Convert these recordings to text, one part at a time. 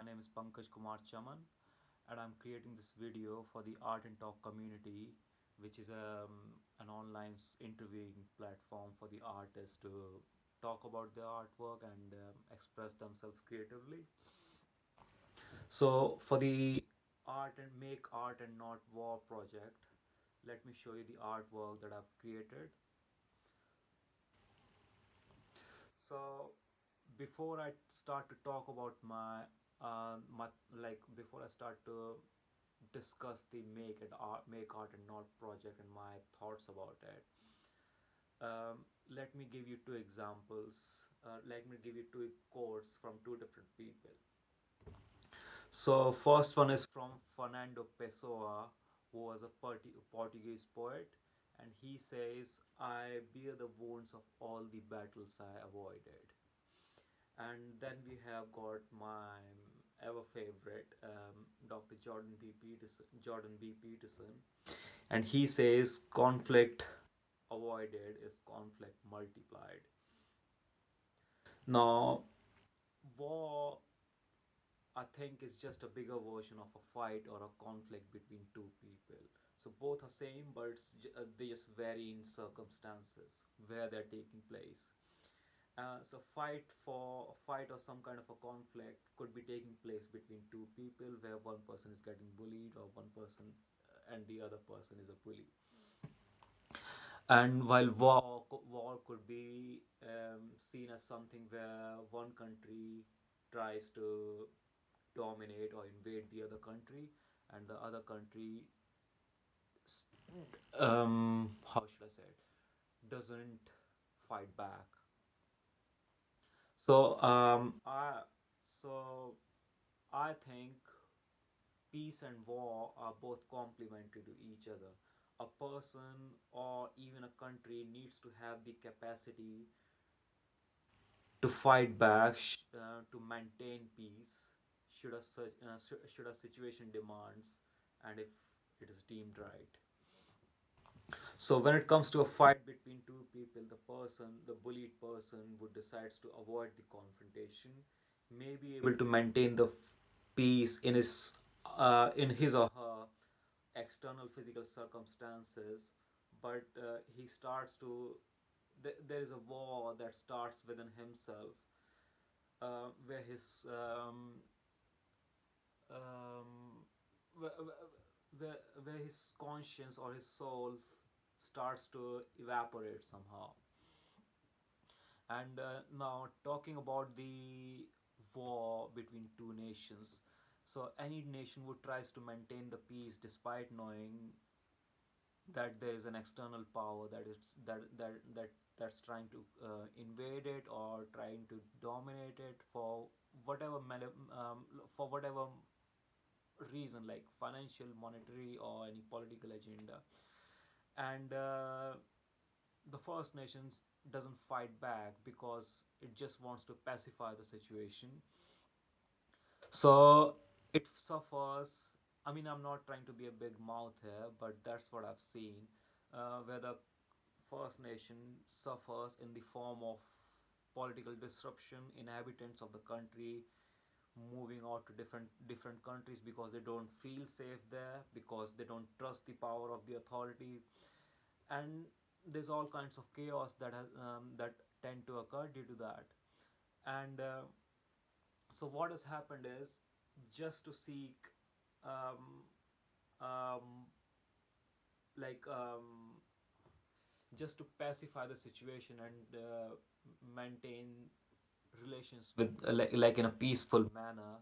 My name is Pankaj Kumar and I'm creating this video for the Art and Talk community, which is an online interviewing platform for the artists to talk about their artwork and express themselves creatively. So, for the Art and Make Art and Not War project, let me show you the artwork that I've created. So before I start to talk about my before I start to discuss the make art and not project and my thoughts about it, let me give you two examples. Let me give you two quotes from two different people. So first one is from Fernando Pessoa, who was a Portuguese poet, and he says, "I bear the wounds of all the battles I avoided." And then we have got my ever favorite Dr. Jordan B. Peterson, and he says, "Conflict avoided is conflict multiplied." Now, war, I think, is just a bigger version of a fight or a conflict between two people. So both are same, but they just vary in circumstances where they're taking place. So fight or some kind of a conflict could be taking place between two people where one person is getting bullied or one person and the other person is a bully. And while war could be seen as something where one country tries to dominate or invade the other country, and the other country, how should I say it, doesn't fight back. So so I think peace and war are both complementary to each other. A person or even a country needs to have the capacity to fight back, to maintain peace, should a situation demands, and if it is deemed right. So when it comes to a fight between two people, the bullied person, would decides to avoid the confrontation, may be able to maintain the peace in his or her external physical circumstances, but he starts to there is a war that starts within himself, where um, where, where his conscience or his soul starts to evaporate somehow. And now talking about the war between two nations, so any nation would tries to maintain the peace despite knowing that there is an external power that's trying to invade it or trying to dominate it for for whatever reason, like financial, monetary, or any political agenda. And the First Nations doesn't fight back because it just wants to pacify the situation. So it suffers. I mean, I'm not trying to be a big mouth here, but that's what I've seen, where the First Nation suffers in the form of political disruption, inhabitants of the country moving out to different countries because they don't feel safe there, because they don't trust the power of the authority, and there's all kinds of chaos that tend to occur due to that. And so what has happened is, just to seek um, um, like just to pacify the situation and maintain relations with like in a peaceful manner,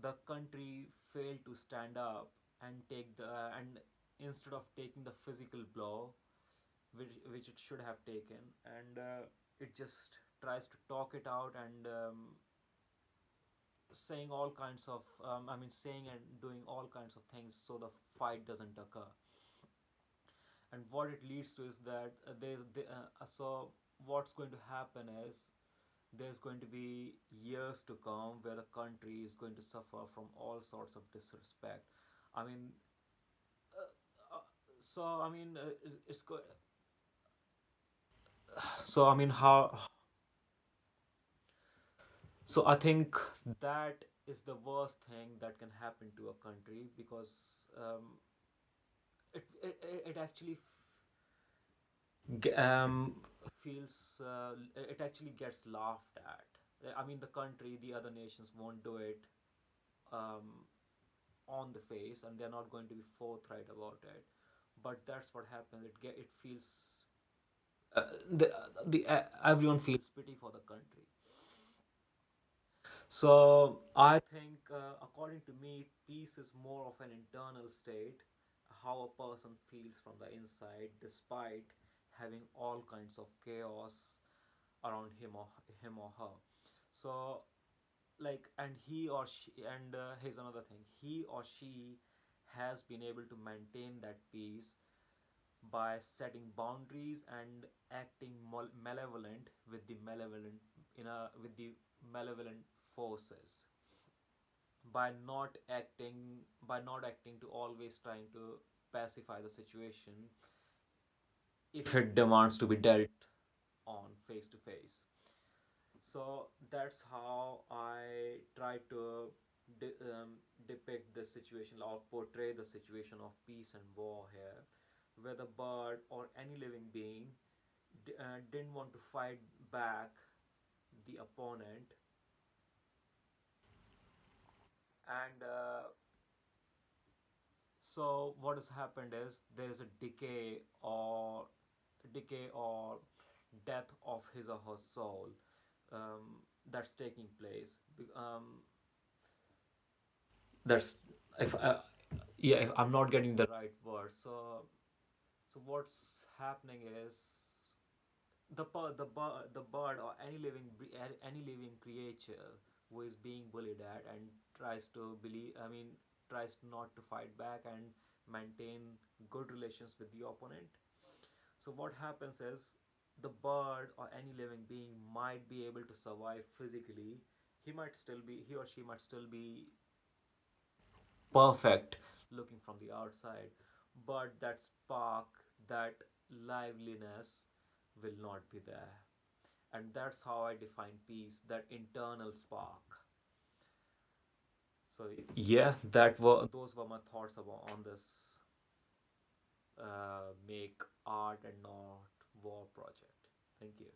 the country failed to stand up and take the and instead of taking the physical blow which it should have taken, and it just tries to talk it out and saying all kinds of saying and doing all kinds of things so the fight doesn't occur. And what it leads to is that so what's going to happen is there's going to be years to come where the country is going to suffer from all sorts of disrespect. I mean, so I mean, it's go- so I mean how So I think that is the worst thing that can happen to a country, because it actually feels it actually gets laughed at. I mean, the country, the other nations won't do it um, on the face, and they're not going to be forthright about it. But that's what happens. It feels uh, the everyone feels pity for the country. So I think, according to me, peace is more of an internal state, how a person feels from the inside, despite having all kinds of chaos around him or her. So, like, and he or she, and here's another thing: he or she has been able to maintain that peace by setting boundaries and acting malevolent with the malevolent with the malevolent forces, by not acting to always trying to pacify the situation if it demands to be dealt on face to face. So that's how I try to depict the situation or portray the situation of peace and war here, where the bird or any living being didn't want to fight back the opponent, and so what has happened is there is a decay or death of his or her soul, that's taking place. That's if yeah, if I'm not getting the right word. So what's happening is the bird or any living creature who is being bullied at and tries to believe I mean tries not to fight back and maintain good relations with the opponent. So what happens is the bird or any living being might be able to survive physically. He or she might still be perfect looking from the outside, but that spark, that liveliness will not be there. And that's how I define peace, that internal spark. So yeah, those were my thoughts about on this make art and not war project. Thank you.